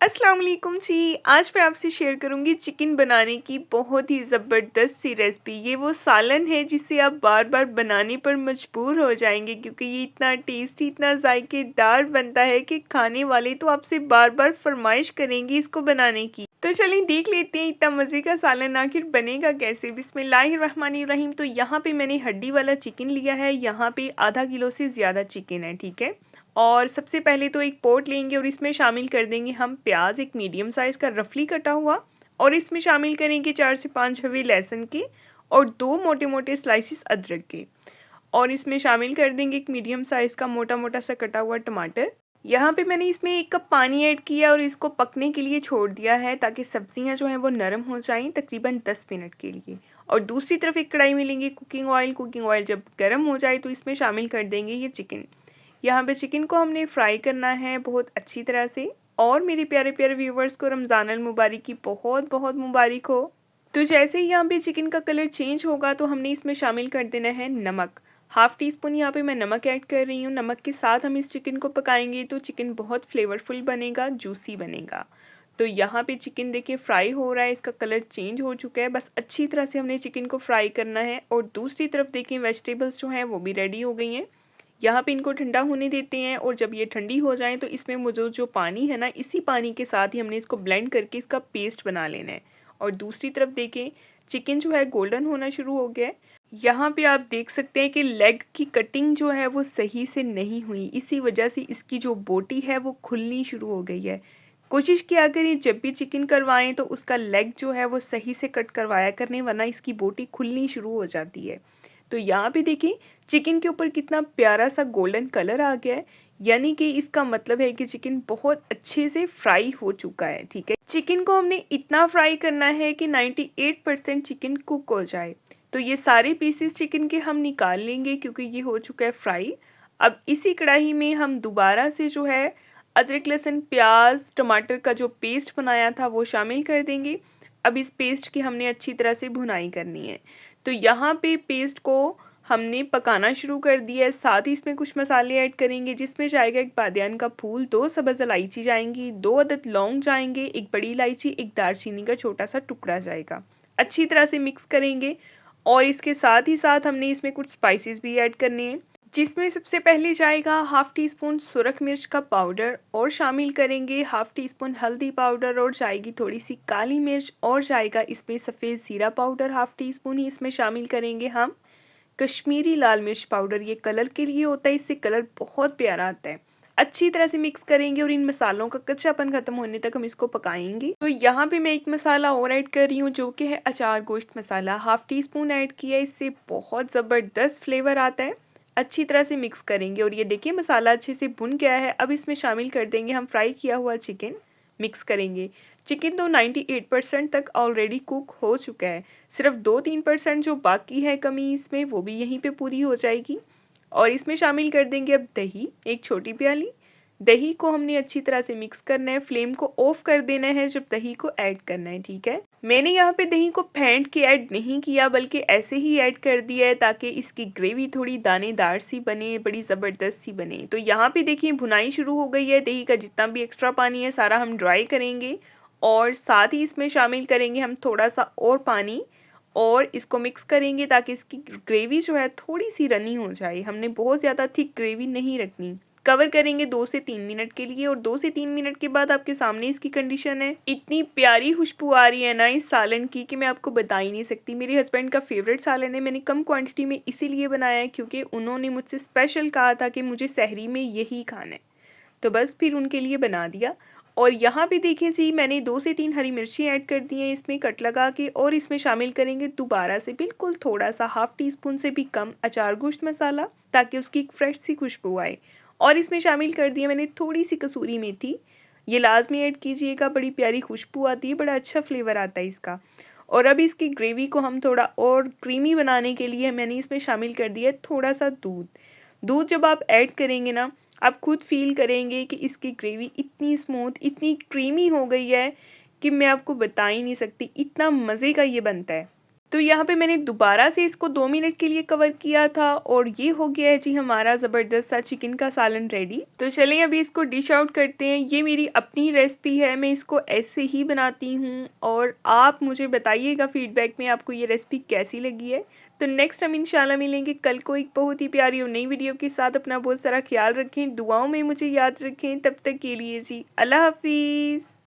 अस्सलाम वालेकुम जी। आज मैं आपसे शेयर करूंगी चिकन बनाने की बहुत ही ज़बरदस्त सी रेसिपी। ये वो सालन है जिसे आप बार बार बनाने पर मजबूर हो जाएंगे क्योंकि ये इतना टेस्टी इतना जायकेदार बनता है कि खाने वाले तो आपसे बार बार फरमाइश करेंगे इसको बनाने की। तो चलिए देख लेते हैं इतना मज़े का सालन आखिर बनेगा कैसे। बिस्मिल्लाहिर्रहमानिर्रहीम। तो यहाँ पे मैंने हड्डी वाला चिकन लिया है। यहाँ पे आधा किलो से ज़्यादा चिकन है, ठीक है। और सबसे पहले तो एक पॉट लेंगे और इसमें शामिल कर देंगे हम प्याज, एक मीडियम साइज़ का रफली कटा हुआ। और इसमें शामिल करेंगे 4 से 5 हवे लहसुन के और 2 मोटे मोटे स्लाइसिस अदरक के। और इसमें शामिल कर देंगे एक मीडियम साइज़ का मोटा मोटा सा कटा हुआ टमाटर। यहाँ पे मैंने इसमें 1 कप पानी ऐड किया और इसको पकने के लिए छोड़ दिया है ताकि सब्जियाँ जो हैं वो नरम हो जाएं तकरीबन 10 मिनट के लिए। और दूसरी तरफ एक कढ़ाई में लेंगे कुकिंग ऑयल जब गर्म हो जाए तो इसमें शामिल कर देंगे ये चिकन। यहाँ पे चिकन को हमने फ्राई करना है बहुत अच्छी तरह से। और मेरे प्यारे प्यारे व्यूवर्स को रमज़ान अल मुबारक की बहुत बहुत मुबारक हो। तो जैसे ही यहाँ पे चिकन का कलर चेंज होगा तो हमने इसमें शामिल कर देना है नमक। हाफ़ टी स्पून यहाँ पे मैं नमक ऐड कर रही हूँ। नमक के साथ हम इस चिकन को पकाएंगे तो चिकन बहुत फ्लेवरफुल बनेगा, जूसी बनेगा। तो यहाँ पे चिकन देखिए फ्राई हो रहा है, इसका कलर चेंज हो चुका है। बस अच्छी तरह से हमने चिकन को फ्राई करना है। और दूसरी तरफ देखिए वेजिटेबल्स जो हैं वो भी रेडी हो गई हैं। यहाँ पे इनको ठंडा होने देते हैं और जब ये ठंडी हो जाए तो इसमें मौजूद जो पानी है ना, इसी पानी के साथ ही हमने इसको ब्लेंड करके इसका पेस्ट बना लेना है। और दूसरी तरफ देखें चिकन जो है गोल्डन होना शुरू हो गया है। यहाँ पे आप देख सकते हैं कि लेग की कटिंग जो है वो सही से नहीं हुई, इसी वजह से इसकी जो बोटी है वो खुलनी शुरू हो गई है। कोशिश किया करें जब भी चिकन करवाएं तो उसका लेग जो है वो सही से कट करवाया करने, वरना इसकी बोटी खुलनी शुरू हो जाती है। तो यहाँ पे देखिए चिकन के ऊपर कितना प्यारा सा गोल्डन कलर आ गया है, यानी कि इसका मतलब है कि चिकन बहुत अच्छे से फ्राई हो चुका है, ठीक है। चिकन को हमने इतना फ्राई करना है कि 98% चिकन कुक हो जाए। तो ये सारे पीसेस चिकन के हम निकाल लेंगे क्योंकि ये हो चुका है फ्राई। अब इसी कढ़ाई में हम दोबारा से जो है अदरक लहसुन प्याज टमाटर का जो पेस्ट बनाया था वो शामिल कर देंगे। अब इस पेस्ट की हमने अच्छी तरह से भुनाई करनी है। तो यहाँ पे पेस्ट को हमने पकाना शुरू कर दिया है। साथ ही इसमें कुछ मसाले ऐड करेंगे जिसमें जाएगा 1 बादियान का फूल, 2 सब्ज़ इलायची जाएंगी, 2 अदद लौंग जाएंगे, 1 बड़ी इलायची, 1 दालचीनी का छोटा सा टुकड़ा जाएगा। अच्छी तरह से मिक्स करेंगे और इसके साथ ही साथ हमने इसमें कुछ स्पाइसेस भी ऐड करने हैं जिसमें सबसे पहले जाएगा हाफ़ टी स्पून सुरख मिर्च का पाउडर और शामिल करेंगे हाफ़ टी स्पून हल्दी पाउडर और जाएगी थोड़ी सी काली मिर्च और जाएगा इसमें सफ़ेद ज़ीरा पाउडर हाफ़ टी स्पून ही इसमें शामिल करेंगे हम कश्मीरी लाल मिर्च पाउडर। ये कलर के लिए होता है, इससे कलर बहुत प्यारा आता है। अच्छी तरह से मिक्स करेंगे और इन मसालों का कच्चापन खत्म होने तक हम इसको पकाएंगे। तो यहाँ पे मैं एक मसाला और ऐड कर रही हूँ जो कि है अचार गोश्त मसाला। हाफ़ टी स्पून ऐड किया, इससे बहुत ज़बरदस्त फ्लेवर आता है। अच्छी तरह से मिक्स करेंगे और ये देखिए मसाला अच्छे से भुन गया है। अब इसमें शामिल कर देंगे हम फ्राई किया हुआ चिकन। मिक्स करेंगे। चिकन तो 98% तक ऑलरेडी कुक हो चुका है, सिर्फ 2-3% जो बाकी है कमी इसमें वो भी यहीं पे पूरी हो जाएगी। और इसमें शामिल कर देंगे अब दही, 1 छोटी प्याली। दही को हमने अच्छी तरह से मिक्स करना है, फ्लेम को ऑफ कर देना है जब दही को ऐड करना है, ठीक है। मैंने यहाँ पे दही को फेंट के ऐड नहीं किया बल्कि ऐसे ही ऐड कर दिया है ताकि इसकी ग्रेवी थोड़ी दानेदार सी बने, बड़ी ज़बरदस्त सी बने। तो यहाँ पे देखिए भुनाई शुरू हो गई है। दही का जितना भी एक्स्ट्रा पानी है सारा हम ड्राई करेंगे और साथ ही इसमें शामिल करेंगे हम थोड़ा सा और पानी और इसको मिक्स करेंगे ताकि इसकी ग्रेवी जो है थोड़ी सी रनी हो जाए। हमने बहुत ज़्यादा थिक ग्रेवी नहीं रखनी। कवर करेंगे 2 से 3 मिनट के लिए और 2 से 3 मिनट के बाद आपके सामने इसकी कंडीशन है। इतनी प्यारी खुशबू आ रही है ना इस सालन की कि मैं आपको बता ही नहीं सकती। मेरे हस्बैंड का फेवरेट सालन है। मैंने कम क्वांटिटी में इसीलिए बनाया है क्योंकि उन्होंने मुझसे स्पेशल कहा था कि मुझे सहरी में यही खाना है, तो बस फिर उनके लिए बना दिया। और यहाँ पे देखें जी मैंने 2 से 3 हरी मिर्ची ऐड कर दी हैं इसमें कट लगा के। और इसमें शामिल करेंगे दोबारा से बिल्कुल थोड़ा सा हाफ़ टी स्पून से भी कम अचार गोश्त मसाला ताकि उसकी एक फ्रेश सी खुशबू आए। और इसमें शामिल कर दिया मैंने थोड़ी सी कसूरी मेथी। ये लाजमी ऐड कीजिएगा, बड़ी प्यारी खुशबू आती है, बड़ा अच्छा फ्लेवर आता है इसका। और अब इसकी ग्रेवी को हम थोड़ा और क्रीमी बनाने के लिए मैंने इसमें शामिल कर दिया थोड़ा सा दूध। दूध जब आप ऐड करेंगे ना आप खुद फील करेंगे कि इसकी ग्रेवी इतनी स्मूथ इतनी क्रीमी हो गई है कि मैं आपको बता ही नहीं सकती, इतना मज़े का ये बनता है। तो यहाँ पे मैंने दोबारा से इसको 2 मिनट के लिए कवर किया था और ये हो गया है जी हमारा ज़बरदस्त सा चिकन का सालन रेडी। तो चलें अभी इसको डिश आउट करते हैं। ये मेरी अपनी रेसिपी है, मैं इसको ऐसे ही बनाती हूँ और आप मुझे बताइएगा फीडबैक में आपको ये रेसिपी कैसी लगी है। तो नेक्स्ट हम इंशाल्लाह मिलेंगे कल को एक बहुत ही प्यारी और नई वीडियो के साथ। अपना बहुत सारा ख्याल रखें, दुआओं में मुझे याद रखें। तब तक के लिए जी अल्लाह हाफिज़।